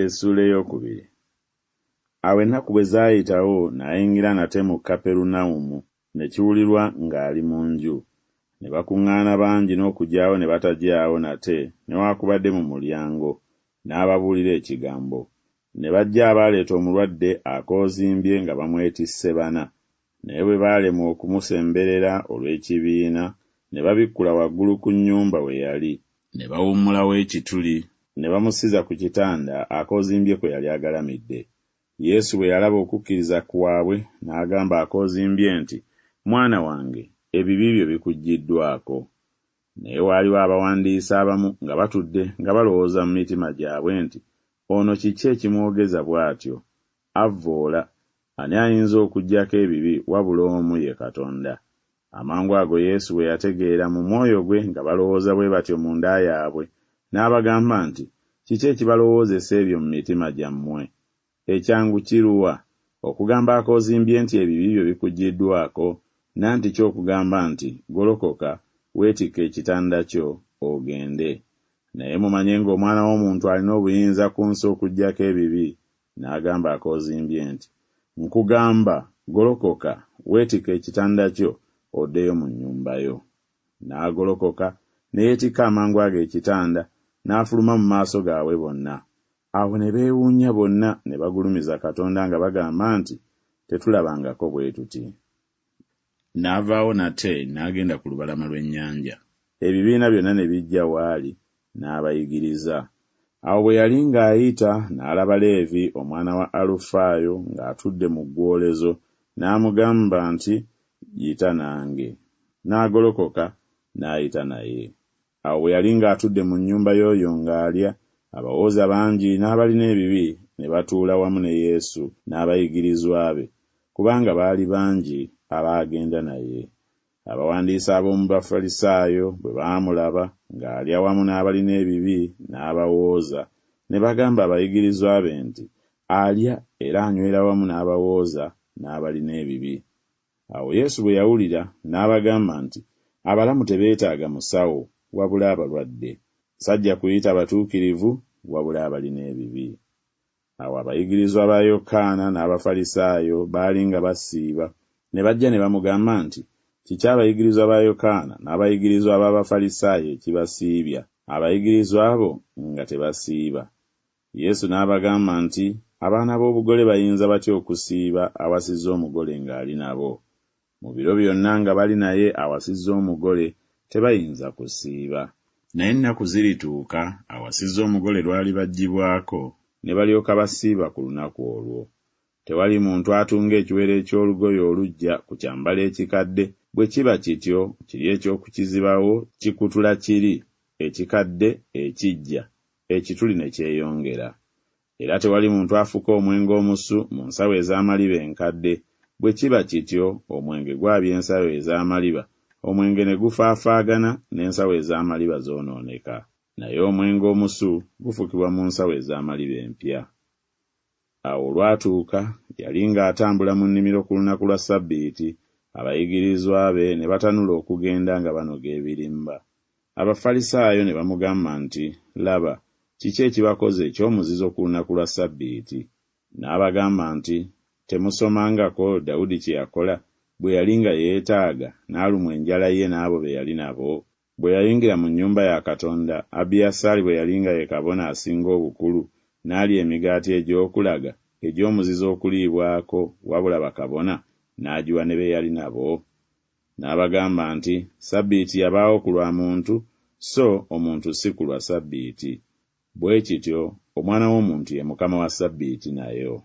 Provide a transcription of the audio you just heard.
Essula ey'okubiri. Awo ennaku bwe zaayitawo n'ayingira nate mu Kaperunawumu, ne kiwulirwa ng'ali mu nju. Ne bakuŋŋaana bangi n'okugyawo ne batagyawo nate newaakubadde mu mulyango, n'ababuulira ekigambo. Ne bajja abaaleeta omulwadde akoozimbye nga bamwetisse bana, naye bwe baalemwa okumusemberera olw'ekibiina, ne babikkula waggulu ku nnyumba we yali, ne bawummulawo ekituli, ne bamusiza ku kitanda akoozimbye kwe yali agalamidde. Yesu bwe yalaba okukkiriza kwabwe n'agamba akoozimbye nti, "Mwana wange, ebibi byo bikuggiddwako." Naye waaliwo abawandiisi abamu nga batudde nga balowooza mu mitima gyabwe nti, "Ono kiki ekimwogeza bw'atyo? Avvoola! Ani ayinza okuggyako ebibi wabula omu, ye Katonda?" Amangwago Yesu bwe yategeera mu mwoyo gwe nga balowooza bwe batyo mu nda yaabwe, n'abagamba nti, "Kiki ekibalowoozesa ebyo mu mitima gyammwe? Ekyangu kiruwa, okugamba akoozimbye nti ebibi byo bikuggiddwako, nanti ky'okugamba nti, golokoka, weetikke ekitanda kyo, ogende. Naye mumanye ng'Omwana w'Omuntu alina obuyinza ku nsi okuggyako ebibi." N'agamba akoozimbye nti, "Nkugamba, golokoka, weetikke ekitanda kyo, oddeyo mu nnyumba yo." N'agolokoka, ne yeetikka amangwago ekitanda, n'afuluma mu maaso gaabwe bonna. Awo ne beewuunya bonna ne bagulumiza Katonda nga bagamba nti, "Tetulabangako bwe tuti." N'avaawo nate n'agenda ku lubalama lw'ennyanja. Ebibiina byonna ne bijja waali, n'abayigiriza. Awo bwe yali ng'ayita n'alaba Leevi omwana wa Alufaayo ng'atudde mu ggwolezo, n'amugamba nti, "Yita nange." N'agolokoka n'ayita naye. Awo bwe yali ng'atudde mu nnyumba y'oyo ng'alya, abawooza bangi n'abalina ebibi ne batuula wamu ne Yesu n'abayigirizwa be, kubanga baali bangi abaagenda naye. Abawandiisi ab'omu Bafalisaayo bwe baamulaba ng'alya wamu n'abalina ebibi n'abawooza, ne bagamba abayigirizwa be nti, "Alya era anywera wamu n'abawooza n'abalina ebibi." Awo Yesu bwe yawulira n'abagamba nti, "Abalamu tebeetaaga musawo, wabula abalwadde. Sajja kuyita batuukirivu, wabula abalina ebibi." Awo abayigirizwa ba Yokaana n'Abafalisaayo baali nga basiiba, ne bajja ne bamugamba nti, "Kiki abayigirizwa ba Yokaana n'abayigirizwa b'Abafalisaayo ekibasiibya, abayigirizwa abo nga tebasiiba?" Yesu n'abagamba nti, "Abaana b'obugole bayinza batya okusiiba awasizza omugole ng'ali nabo? Mu biro byonna nga bali naye awasizza omugole tebayinza kusiiba. Naye ennaku zirituuka awasizza omugole lwali baggyibwako, ne balyoka basiiba ku lunaku olwo. Tewali muntu atunga ekiwero eky'olugoye oluggya ku kyambalo ekikadde, bwe kiba kityo kiri eky'okukizibawo kikutula kiri ekikadde ekiggya, ekituli ne kyeyongera. Era tewali muntu afuka omwenge omusu mu nsawo ez'amaliba enkadde, bwe kiba kityo omwenge gwabya ensawo ez'amaliba, omwenge ne gufaafaagana n'ensawo ez'amaliba zoonooneka. Naye omwenge omusu gufukibwa mu nsawo ez'amaliba empya." Awo olwatuuka yali ng'atambula mu nnimiro ku lunaku lwa Ssabbiiti, abayigirizwa be ne batanula okugenda nga banoga ebirimba. Abafalisaayo ne bamugamba nti, "Laba, kiki ekibakoze eky'omuzizo ku lunaku lwa Ssabbiiti?" N'abagamba nti, "Temusomangako Dawudi kye yakola bwe yali nga yeetaaga n'alumwa enjala ye n'abo be yali nabo? Bwe yayingira mu nnyumba ya Katonda, Abiyasaali bwe yali nga ye kabona asinga obukulu, n'alya emigaati egy'okulaga egy'omuzizo okuliibwako wabula bakabona, n'agiwa ne be yali nabo?" N'abagamba nti, "Ssabbiiti yabaawo ku lwa muntu, so omuntu si ku lwa Ssabbiiti. Bwe kityo Omwana w'Omuntu ye Mukama wa Ssabbiiti nayo."